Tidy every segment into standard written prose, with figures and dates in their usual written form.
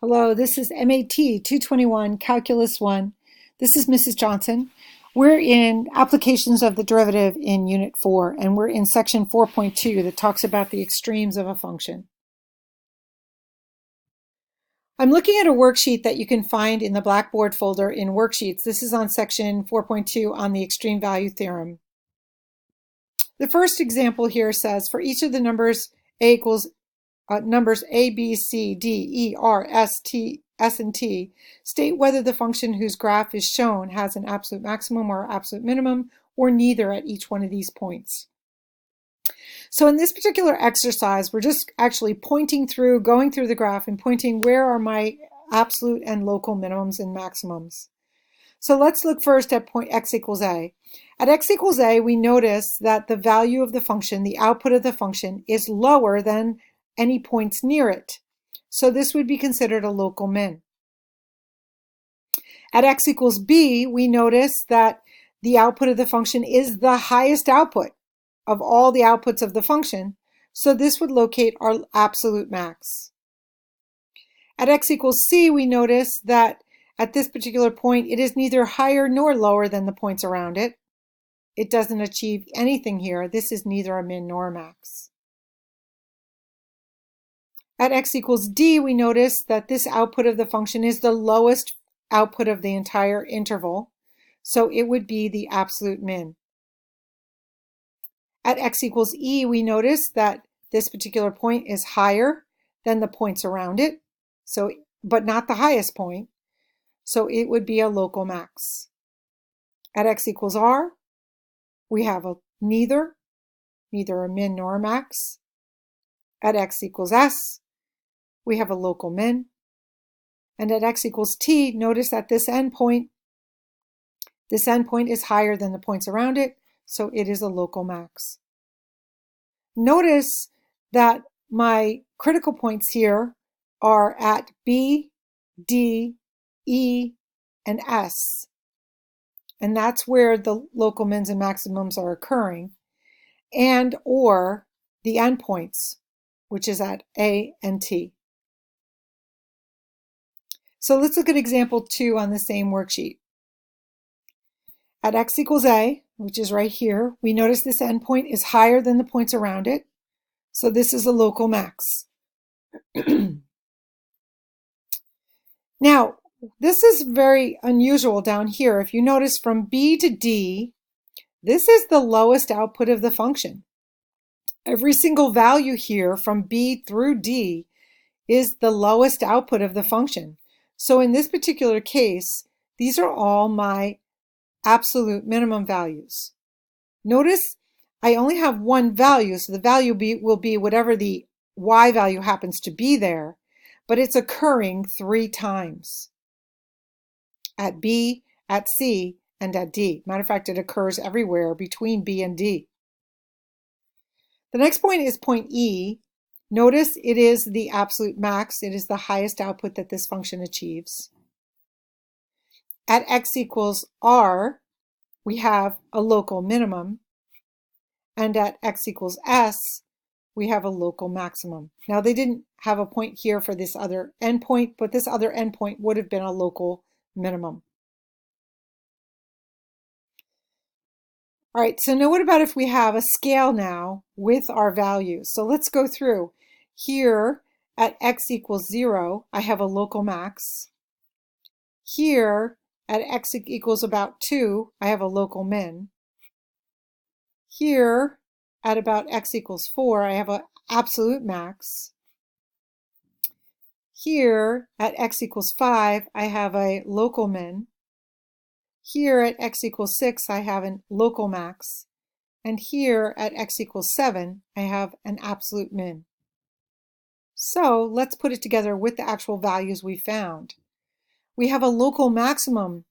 Hello, this is MAT221 Calculus 1. This is Mrs. Johnson. We're in Applications of the Derivative in Unit 4, and we're in Section 4.2 that talks about the extremes of a function. I'm looking at a worksheet that you can find in the Blackboard folder in Worksheets. This is on Section 4.2 on the extreme value theorem. The first example here says, for each of the numbers a equals numbers a, b, c, d, e, r, s, and t, state whether the function whose graph is shown has an absolute maximum or absolute minimum, or neither at each one of these points. So in this particular exercise, we're just actually going through the graph and pointing where are my absolute and local minimums and maximums. So let's look first at point x equals a. At x equals a, we notice that the value of the function, the output of the function, is lower than any points near it. So this would be considered a local min. At x equals b, we notice that the output of the function is the highest output of all the outputs of the function. So this would locate our absolute max. At x equals c, we notice that at this particular point, it is neither higher nor lower than the points around it. It doesn't achieve anything here. This is neither a min nor a max. At x equals d, we notice that this output of the function is the lowest output of the entire interval, so it would be the absolute min. At x equals e, we notice that this particular point is higher than the points around it, but not the highest point, so it would be a local max. At x equals r, we have neither a min nor a max. At x equals s, we have a local min. And at x equals t, notice that this endpoint is higher than the points around it, so it is a local max. Notice that my critical points here are at b, d, e, and s. And that's where the local mins and maximums are occurring, and or the endpoints, which is at a and t. So let's look at example 2 on the same worksheet. At x equals a, which is right here, we notice this endpoint is higher than the points around it, so this is a local max. Now, this is very unusual down here. If you notice from b to d, this is the lowest output of the function. Every single value here from b through d is the lowest output of the function. So in this particular case, these are all my absolute minimum values. Notice I only have one value, so the value will be whatever the y value happens to be there, but it's occurring 3 times. At b, at c, and at d. Matter of fact, it occurs everywhere between b and d. The next point is point E. Notice it is the absolute max. It is the highest output that this function achieves. At x equals r, we have a local minimum. And at x equals s, we have a local maximum. Now, they didn't have a point here for this other endpoint, but this other endpoint would have been a local minimum. All right, so now what about if we have a scale now with our values? So let's go through. Here at x equals 0, I have a local max. Here at x equals about 2, I have a local min. Here at about x equals 4, I have an absolute max. Here at x equals 5, I have a local min. Here at x equals 6, I have a local max. And here at x equals 7, I have an absolute min. So let's put it together with the actual values we found. We have a local maximum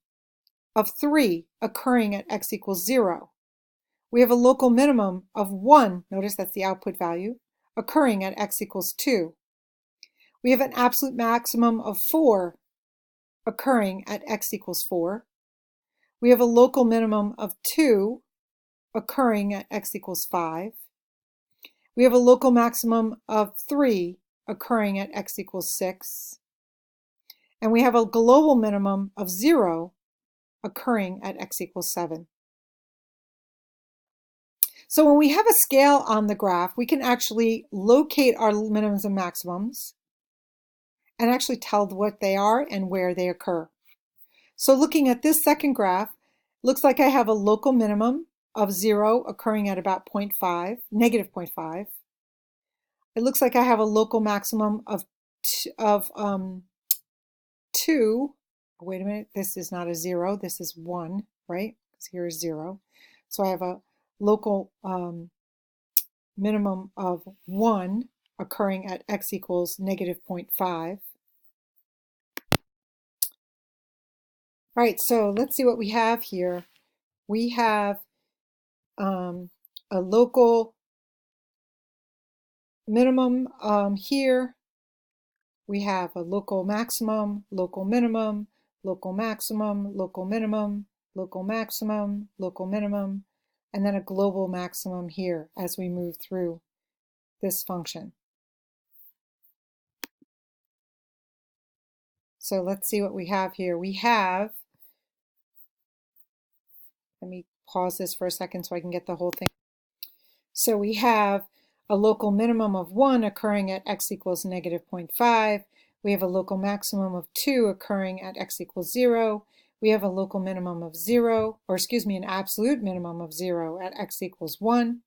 of 3 occurring at x equals 0. We have a local minimum of 1, notice that's the output value, occurring at x equals 2. We have an absolute maximum of 4 occurring at x equals 4. We have a local minimum of 2 occurring at x equals 5. We have a local maximum of 3 occurring at x equals 6. And we have a global minimum of 0 occurring at x equals 7. So when we have a scale on the graph, we can actually locate our minimums and maximums and actually tell what they are and where they occur. So looking at this second graph, looks like I have a local minimum of 0 occurring at about negative 0.5. It looks like I have a local maximum of 2. Wait a minute, this is not a 0, this is 1, right? Because here is 0. So I have a local minimum of 1 occurring at x equals negative 0.5. All right, so let's see what we have here. We have a local minimum here. We have a local maximum, local minimum, local maximum, local minimum, local maximum, local minimum, and then a global maximum here as we move through this function. So let's see what we have here. We have, let me pause this for a second so I can get the whole thing. So we have a local minimum of 1 occurring at x equals negative 0.5. We have a local maximum of 2 occurring at x equals 0. We have a local minimum of 0, or excuse me, an absolute minimum of 0 at x equals 1.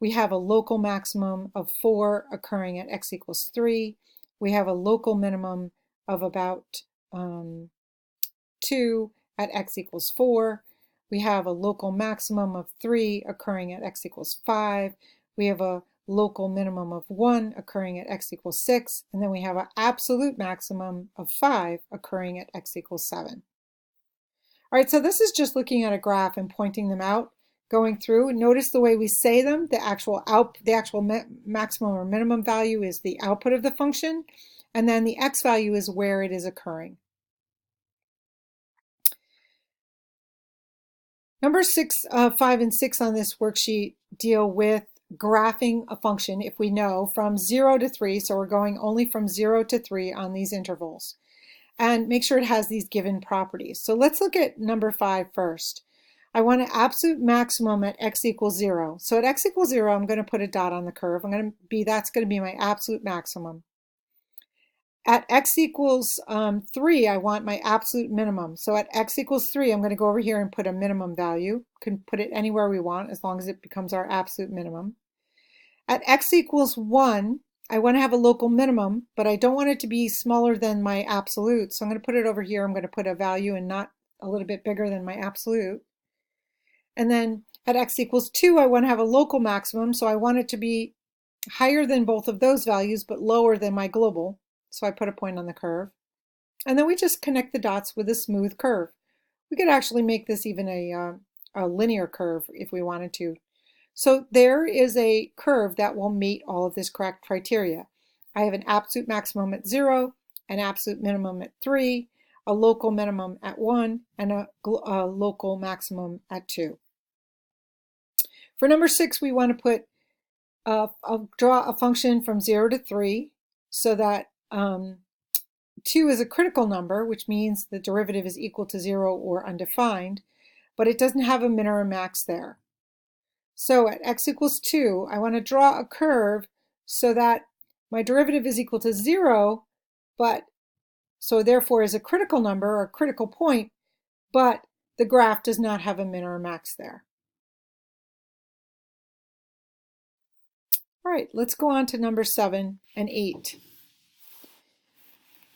We have a local maximum of 4 occurring at x equals 3. We have a local minimum of about 2 at x equals 4. We have a local maximum of 3 occurring at x equals 5. We have a local minimum of 1 occurring at x equals 6. And then we have an absolute maximum of 5 occurring at x equals 7. All right, so this is just looking at a graph and pointing them out, going through. Notice the way we say them. The actual maximum or minimum value is the output of the function, and then the x value is where it is occurring. Number 5 and 6 on this worksheet deal with graphing a function if we know from 0 to 3, so we're going only from 0 to 3 on these intervals. And make sure it has these given properties. So let's look at number 5 first. I want an absolute maximum at x equals 0. So at x equals 0, I'm going to put a dot on the curve. That's going to be my absolute maximum. At x equals 3, I want my absolute minimum. So at x equals 3, I'm going to go over here and put a minimum value. Can put it anywhere we want as long as it becomes our absolute minimum. At x equals 1, I want to have a local minimum, but I don't want it to be smaller than my absolute. So I'm going to put it over here. I'm going to put a value and not a little bit bigger than my absolute. And then at x equals 2, I want to have a local maximum. So I want it to be higher than both of those values, but lower than my global. So I put a point on the curve. And then we just connect the dots with a smooth curve. We could actually make this even a linear curve if we wanted to. So there is a curve that will meet all of this correct criteria. I have an absolute maximum at 0, an absolute minimum at 3, a local minimum at 1, and a local maximum at 2. For number 6, we want to draw a function from 0 to 3 so that 2 is a critical number, which means the derivative is equal to 0 or undefined, but it doesn't have a min or a max there. So at x equals 2, I want to draw a curve so that my derivative is equal to 0, but so therefore is a critical number or a critical point, but the graph does not have a min or a max there. All right, let's go on to number 7 and 8.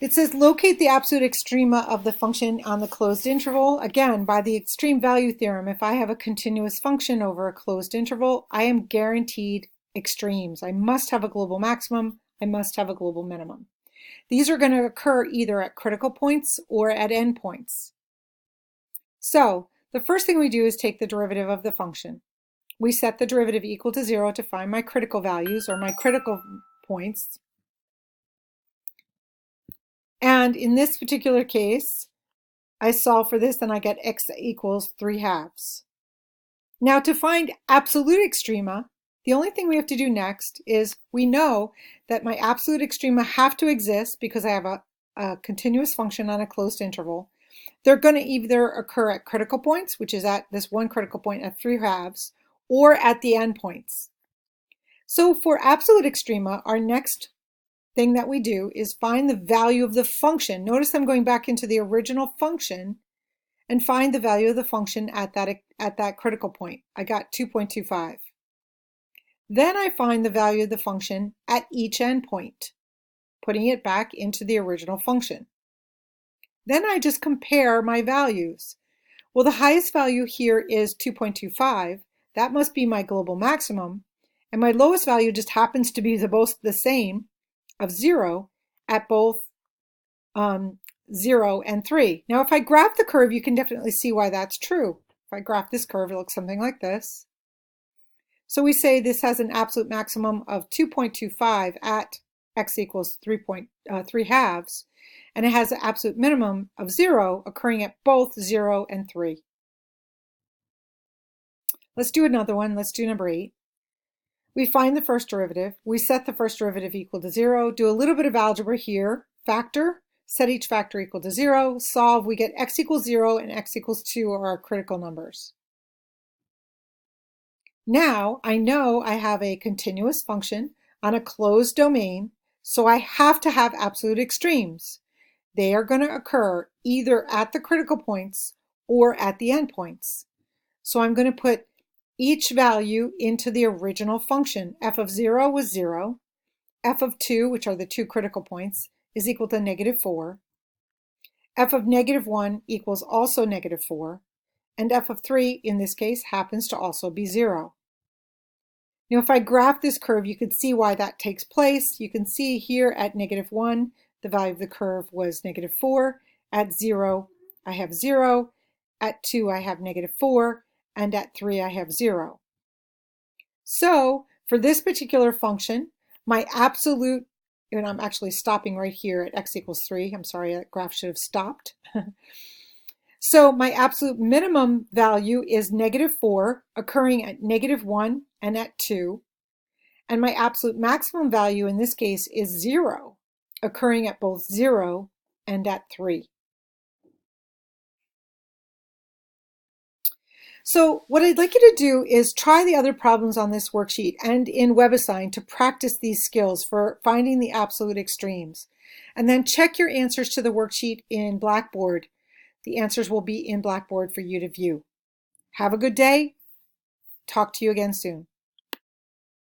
It says locate the absolute extrema of the function on the closed interval. Again, by the extreme value theorem, if I have a continuous function over a closed interval, I am guaranteed extremes. I must have a global maximum. I must have a global minimum. These are going to occur either at critical points or at endpoints. So the first thing we do is take the derivative of the function. We set the derivative equal to 0 to find my critical values or my critical points. And in this particular case, I solve for this and I get x equals 3/2. Now to find absolute extrema, the only thing we have to do next is we know that my absolute extrema have to exist because I have a a continuous function on a closed interval, they're going to either occur at critical points, which is at this one critical point at 3/2, or at the endpoints. So for absolute extrema, our next thing that we do is find the value of the function. Notice I'm going back into the original function and find the value of the function at that critical point. I got 2.25. Then I find the value of the function at each endpoint, putting it back into the original function. Then I just compare my values. Well, the highest value here is 2.25. That must be my global maximum. And my lowest value just happens to be both the same, of 0, at both 0 and 3. Now, if I graph the curve, you can definitely see why that's true. If I graph this curve, it looks something like this. So we say this has an absolute maximum of 2.25 at x equals 3/2, and it has an absolute minimum of 0 occurring at both 0 and 3. Let's do another one. Let's do number 8. We find the first derivative. We set the first derivative equal to 0, do a little bit of algebra here, factor, set each factor equal to 0, solve. We get x equals 0 and x equals 2 are our critical numbers. Now I know I have a continuous function on a closed domain, so I have to have absolute extremes. They are going to occur either at the critical points or at the endpoints. So I'm going to put each value into the original function. F of 0 was 0. F of 2, which are the two critical points, is equal to -4. F of -1 equals also -4. And f of 3, in this case, happens to also be 0. Now, if I graph this curve, you can see why that takes place. You can see here at -1, the value of the curve was -4. At 0, I have 0. At 2, I have -4. And at 3, I have 0. So for this particular function, my absolute, and I'm actually stopping right here at x equals 3. I'm sorry, that graph should have stopped. So my absolute minimum value is -4, occurring at -1 and at 2. And my absolute maximum value in this case is 0, occurring at both 0 and at 3. So what I'd like you to do is try the other problems on this worksheet and in WebAssign to practice these skills for finding the absolute extremes. And then check your answers to the worksheet in Blackboard. The answers will be in Blackboard for you to view. Have a good day. Talk to you again soon.